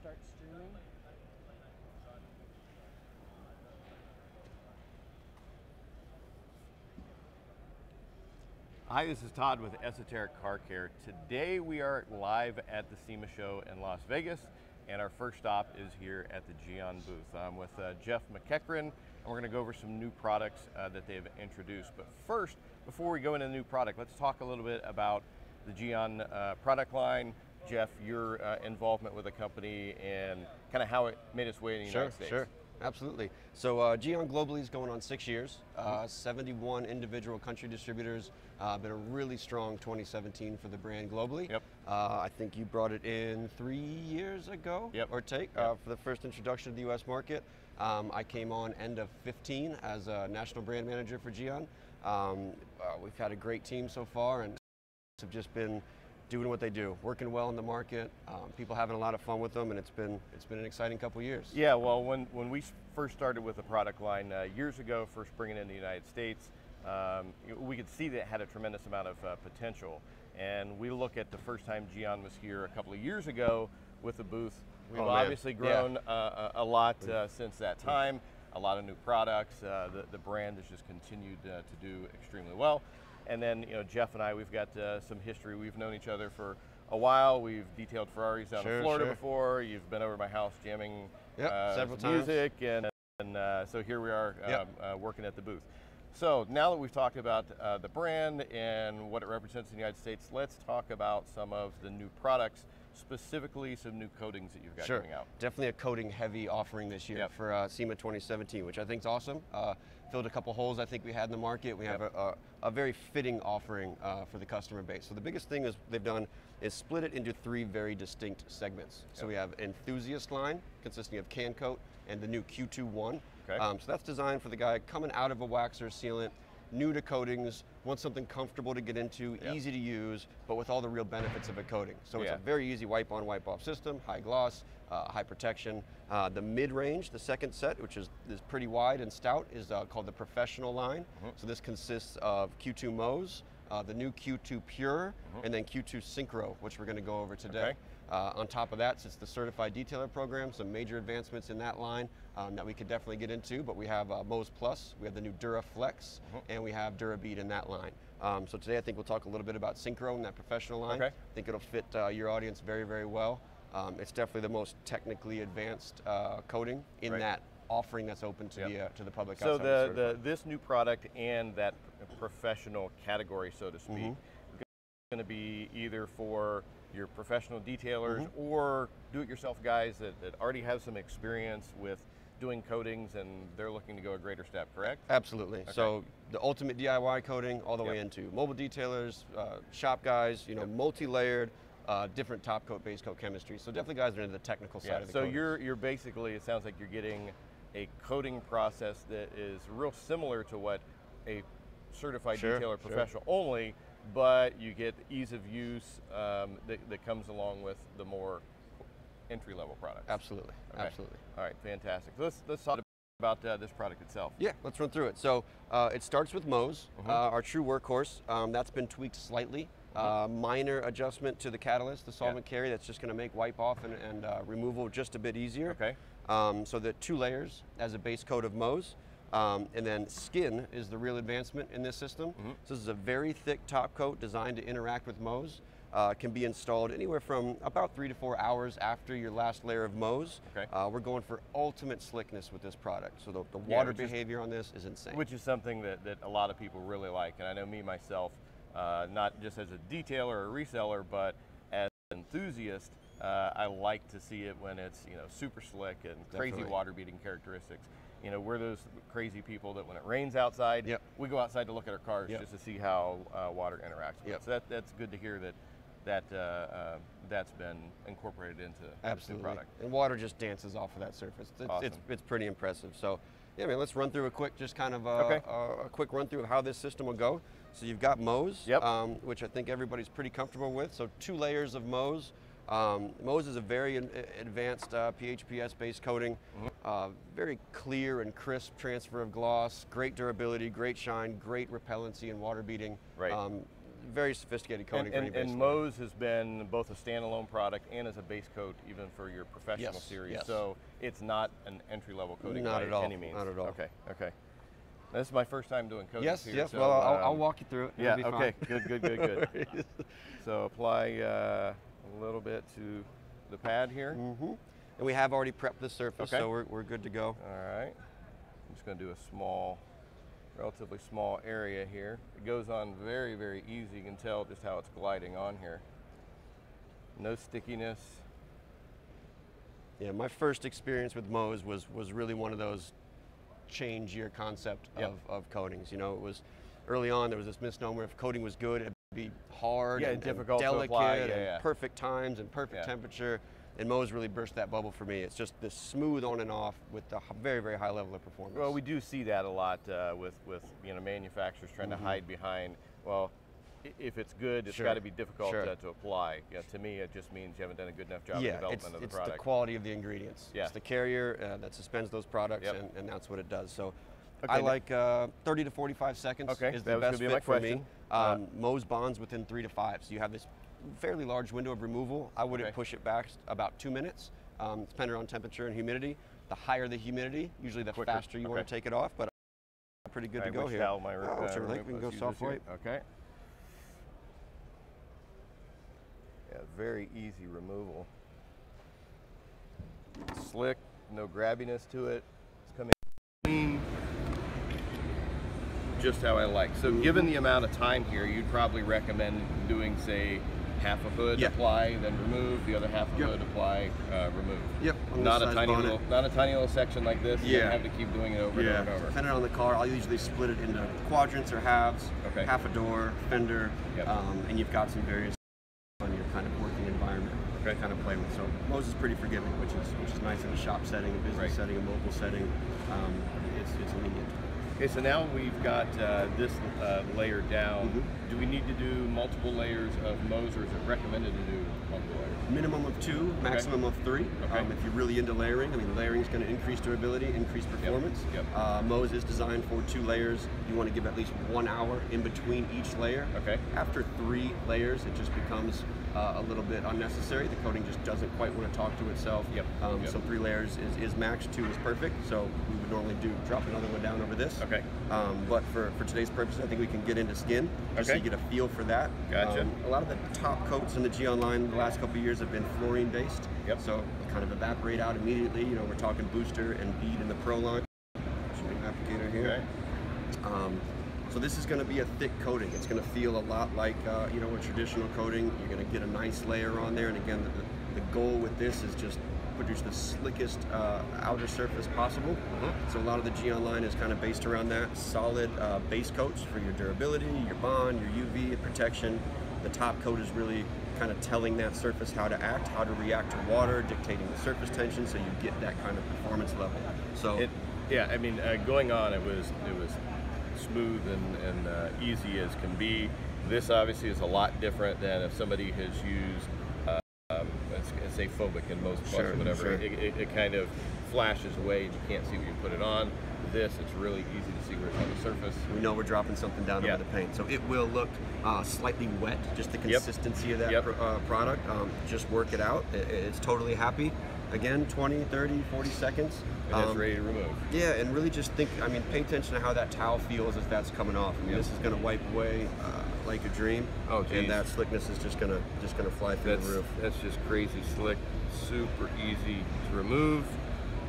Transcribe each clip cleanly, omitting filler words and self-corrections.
start streaming. Hi, this is Todd with Esoteric Car Care. Today we are live at the SEMA Show in Las Vegas, and our first stop is here at the Gyeon booth. I'm with Jeff McEachran, and we're going to go over some new products that they've introduced. But first, before we go into the new product, let's talk a little bit about the Gyeon product line. Jeff, your involvement with the company and kind of how it made its way in the United States. Sure, absolutely. So Gyeon globally is going on 6 years, 71 individual country distributors, been a really strong 2017 for the brand globally. Yep. I think you brought it in 3 years ago, or take, for the first introduction to the US market. I came on end of 15 as a national brand manager for Gyeon. We've had a great team so far and have just been doing what they do, working well in the market, people having a lot of fun with them, and it's been an exciting couple years. Yeah, well, when we first started with the product line years ago, first bringing it in the United States, we could see that it had a tremendous amount of potential. And we look at the first time Gyeon was here a couple of years ago with the booth. We've obviously grown a lot since that time, a lot of new products. The brand has just continued to do extremely well. And then, Jeff and I, we've got some history. We've known each other for a while. We've detailed Ferraris down in Florida before. You've been over to my house jamming several times. Music, and so here we are working at the booth. So now that we've talked about the brand and what it represents in the United States, let's talk about some of the new products, specifically some new coatings that you've got coming out. Definitely a coating heavy offering this year for SEMA 2017, which I think is awesome. Filled a couple holes I think we had in the market. We have a very fitting offering for the customer base. So the biggest thing is they've done is split it into 3 very distinct segments. So we have enthusiast line consisting of can coat and the new Q2-1. So that's designed for the guy coming out of a wax or sealant, new to coatings, wants something comfortable to get into, easy to use, but with all the real benefits of a coating. So it's a very easy wipe on, wipe off system, high gloss, high protection. The mid-range, the second set, which is pretty wide and stout, is called the professional line. So this consists of Q2 Mose, the new Q2 Pure, and then Q2 Synchro, which we're going to go over today. On top of that, since the certified detailer program, some major advancements in that line that we could definitely get into, but we have Mose Plus, we have the new Dura Flex, and we have Dura Bead in that line. So today I think we'll talk a little bit about Synchro and that professional line. I think it'll fit your audience very, very well. It's definitely the most technically advanced coating in that offering that's open to the public. So this new product and that professional category, so to speak, is going to be either for your professional detailers or do-it-yourself guys that already have some experience with doing coatings and they're looking to go a greater step, correct? Absolutely. So the ultimate DIY coating all the way into mobile detailers, shop guys, multi-layered, different top coat, base coat chemistry. So definitely guys that are into the technical side of the coatings. So you're basically, it sounds like you're getting a coating process that is real similar to what a certified detailer professional only, but you get ease of use that comes along with the more entry-level products. Absolutely, absolutely. All right, fantastic. Let's talk about this product itself. Yeah, let's run through it. So it starts with Mose, our true workhorse. That's been tweaked slightly. Minor adjustment to the catalyst, the solvent carry, that's just going to make wipe off and removal just a bit easier. So the 2 layers as a base coat of Mose. And then skin is the real advancement in this system. So this is a very thick top coat designed to interact with Mose. Can be installed anywhere from about 3 to 4 hours after your last layer of Mose. We're going for ultimate slickness with this product. So the water behavior on this is insane. Which is something that a lot of people really like. And I know me myself, not just as a detailer or a reseller, but as an enthusiast, I like to see it when it's super slick and crazy water beating characteristics. We're those crazy people that when it rains outside, we go outside to look at our cars just to see how water interacts with it. So that's good to hear that's been incorporated into the product. And water just dances off of that surface. It's pretty impressive. So yeah, man, let's run through a quick, just kind of a quick run through of how this system will go. So you've got Mose, which I think everybody's pretty comfortable with. So 2 layers of Mose. Mose is a very advanced PHPS based coating, very clear and crisp transfer of gloss, great durability, great shine, great repellency and water beating. very sophisticated coating for any base and layer. Mohs has been both a standalone product and as a base coat even for your professional series. Yes. So it's not an entry-level coating Not by at all. any means. Not at all. Okay, okay. This is my first time doing coatings Yes, here. yes. So, Well, I'll walk you through it. Yeah, It'll be okay, fine. good. So apply a little bit to the pad here. Mm-hmm. And we have already prepped the surface, Okay. so we're good to go. All right. I'm just going to do a relatively small area here. It goes on very, very easy. You can tell just how it's gliding on here. No stickiness. Yeah, my first experience with Mohs was really one of those change your concept of coatings. You know, it was early on, there was this misnomer if coating was good, it'd be hard and difficult to delicate apply. and perfect times and perfect temperature. And Mohs really burst that bubble for me. It's just this smooth on and off with a very, very high level of performance. Well, we do see that a lot with manufacturers trying to hide behind, well, if it's good, it's got to be difficult to apply. Yeah, to me, it just means you haven't done a good enough job of development of the product. It's the quality of the ingredients. Yeah. It's the carrier that suspends those products, and that's what it does. So okay, I like 30 to 45 seconds is the best fit for me. Mohs bonds within 3 to 5. So you have this fairly large window of removal. I wouldn't push it back about 2 minutes, depending on temperature and humidity. The higher the humidity, usually the faster you want to take it off, but I'm pretty good to go here. Whichever length, we can go soft white. Okay. Yeah, very easy removal. Slick, no grabbiness to it. It's coming clean, just how I like. So given the amount of time here, you'd probably recommend doing, say, half a hood, apply, then remove, the other half of hood, apply, remove. Yep. Not a tiny little section like this. You don't have to keep doing it over and over and over. Depending on the car, I'll usually split it into quadrants or halves. Okay. Half a door, fender, and you've got some various on your kind of working environment to kind of play with. So Mohs is pretty forgiving, which is nice in a shop setting, a business setting, a mobile setting. It's lenient. Okay, so now we've got this layer down. Do we need to do multiple layers of Mohs, or is it recommended to do multiple layers? Minimum of 2, maximum of 3. If you're really into layering, I mean, layering is going to increase durability, increase performance. Mohs is designed for 2 layers. You want to give at least 1 hour in between each layer. After 3 layers, it just becomes a little bit unnecessary. The coating just doesn't quite want to talk to itself. So 3 layers is max, 2 is perfect. So we would normally drop another one down over this. But for today's purpose, I think we can get into skin, just so you get a feel for that. Gotcha. A lot of the top coats in the Gyeon line the last couple of years have been fluorine based. So kind of evaporate out immediately. You know, we're talking booster and bead in the Pro line. Applicator here. So this is going to be a thick coating. It's going to feel a lot like a traditional coating. You're going to get a nice layer on there, and again, the goal with this is just produce the slickest outer surface possible. So a lot of the Gyeon line is kind of based around that. Solid base coats for your durability, your bond, your UV protection. The top coat is really kind of telling that surface how to act, how to react to water, dictating the surface tension, so you get that kind of performance level. So I mean, going on, it was smooth and easy as can be. This obviously is a lot different than if somebody has used, let's say phobic in most plus or whatever. It kind of flashes away and you can't see what you put it on. This, it's really easy to see where it's on the surface. We know we're dropping something down over the paint, so it will look slightly wet. Just the consistency of that product. Just work it out. It's totally happy. Again, 20, 30, 40 seconds. And it's ready to remove. Yeah, and really just think, I mean, pay attention to how that towel feels as that's coming off. I mean, this is going to wipe away like a dream. And that slickness is just gonna fly through the roof. That's just crazy slick, super easy to remove.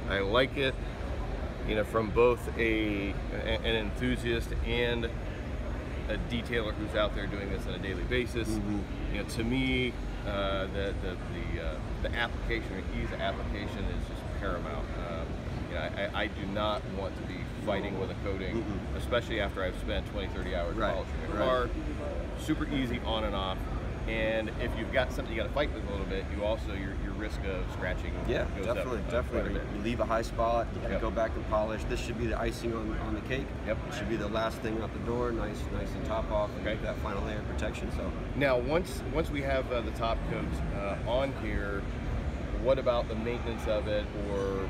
I like it. You know, from both an enthusiast and a detailer who's out there doing this on a daily basis. You know, to me, the application, or ease of application, is just paramount. You know, I do not want to be fighting with a coating, especially after I've spent 20, 30 hours polishing a car. Super easy on and off. And if you've got something you got to fight with a little bit, you also your risk of scratching goes up, definitely. You leave a high spot, you can go back and polish. This should be the icing on the cake. It should be the last thing out the door, nice and top off, and get that final layer of protection. So now, once we have the top coats on here, what about the maintenance of it, or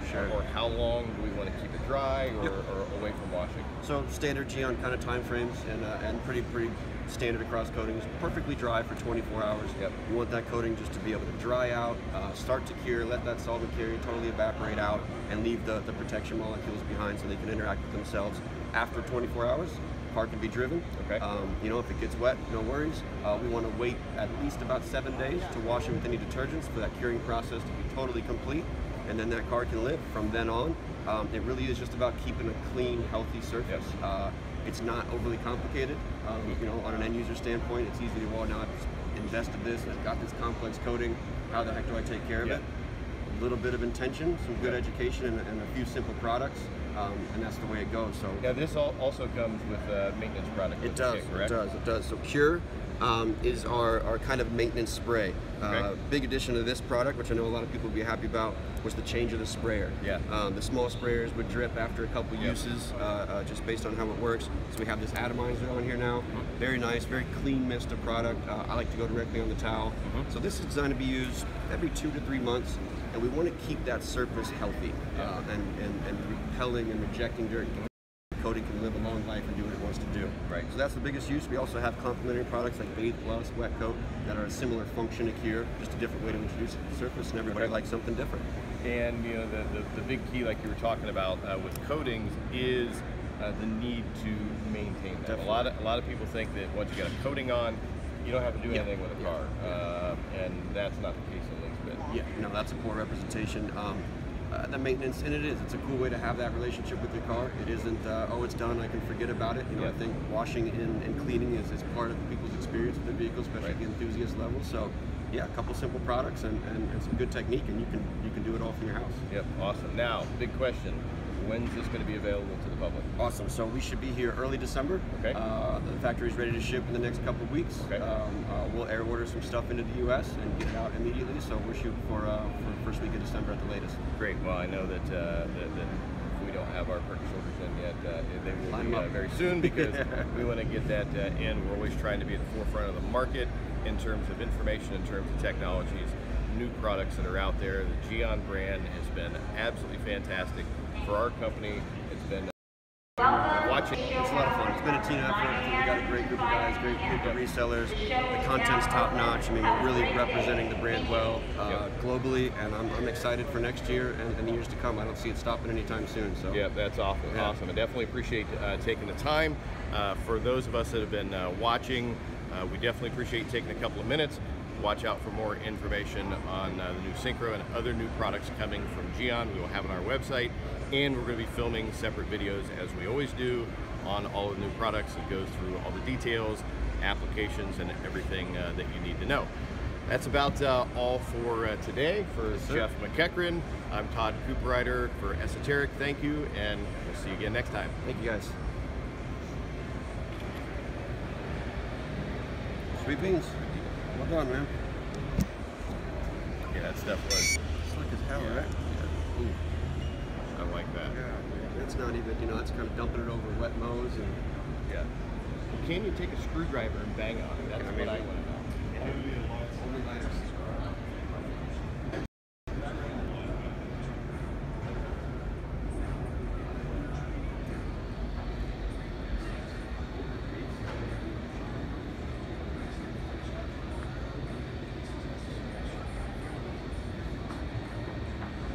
how long do we want to keep it dry or away from washing? So standard Gyeon kind of time frames, and pretty standard across coatings, perfectly dry for 24 hours. Yep. You want that coating just to be able to dry out, start to cure, let that solvent carrier totally evaporate out, and leave the protection molecules behind so they can interact with themselves. After 24 hours, the car can be driven. Okay. You know, if it gets wet, no worries. We want to wait at least about 7 days to wash it with any detergents for that curing process to be totally complete, and then that car can live from then on. It really is just about keeping a clean, healthy surface. Yep. It's not overly complicated. You know, on an end user standpoint, it's easy to, well, now I've invested this, and I've got this complex coating. How the heck do I take care of it? A little bit of intention, some good education, and a few simple products, and that's the way it goes. So now this also comes with a maintenance product. It does. Correct? It does. So Cure is our kind of maintenance spray. Okay. Big addition to this product, which I know a lot of people would be happy about, was the change of the sprayer. Yeah. The small sprayers would drip after a couple uses, just based on how it works. So we have this atomizer on here now. Very nice, very clean mist of product. I like to go directly on the towel. So this is designed to be used every 2 to 3 months, and we want to keep that surface healthy and repelling and rejecting dirt. Coating can live a long life and do what it wants to do. Right. So that's the biggest use. We also have complementary products like Bathe Plus, Wet Coat, that are a similar function to Cure, just a different way to introduce it to the surface, and everybody likes something different. And you know, the big key, like you were talking about with coatings, is the need to maintain that. A lot of people think that once you got a coating on, you don't have to do anything with a car, and that's not the case in least bit. Yeah, no, that's a poor representation. The maintenance, and it's a cool way to have that relationship with your car. It isn't, oh, it's done, I can forget about it. You know, I think washing and cleaning is part of people's experience with their vehicle, especially at the enthusiast level. So, yeah, a couple simple products and some good technique, and you can do it all from your house. Yep, awesome. Now, big question. When's this going to be available to the public? Awesome. So we should be here early December. Okay. The factory's ready to ship in the next couple of weeks. Okay. We'll air order some stuff into the U.S. and get it out immediately. So we're shooting for first week of December at the latest. Great. Well, I know that if we don't have our purchase orders in yet, they will be very soon, because we want to get that in. We're always trying to be at the forefront of the market in terms of information, in terms of technologies, new products that are out there. The Gyeon brand has been absolutely fantastic for our company. It's been watching. It's a lot of fun. It's been a team effort. I think we got a great group of guys, great group of resellers. The content's top notch. I mean, we're really representing the brand well globally, and I'm excited for next year and the years to come. I don't see it stopping anytime soon. So yeah, that's awesome. Yeah. Awesome. I definitely appreciate taking the time. For those of us that have been watching, we definitely appreciate taking a couple of minutes. Watch out for more information on the new Synchro and other new products coming from Gyeon. We will have it on our website, and we're going to be filming separate videos, as we always do, on all of the new products. It goes through all the details, applications, and everything that you need to know. That's about all for today. For Jeff McEachran, I'm Todd Cooperrider for ESOTERIC. Thank you, and we'll see you again next time. Thank you, guys. Sweet beans. Well done, man. Yeah, that stuff was Slick as hell, right? Yeah. Ooh. I like that. Yeah, it's not even, you know, it's kind of dumping it over wet mows and. Yeah. Well, can you take a screwdriver and bang on it? That's what I want to know. Only lighters.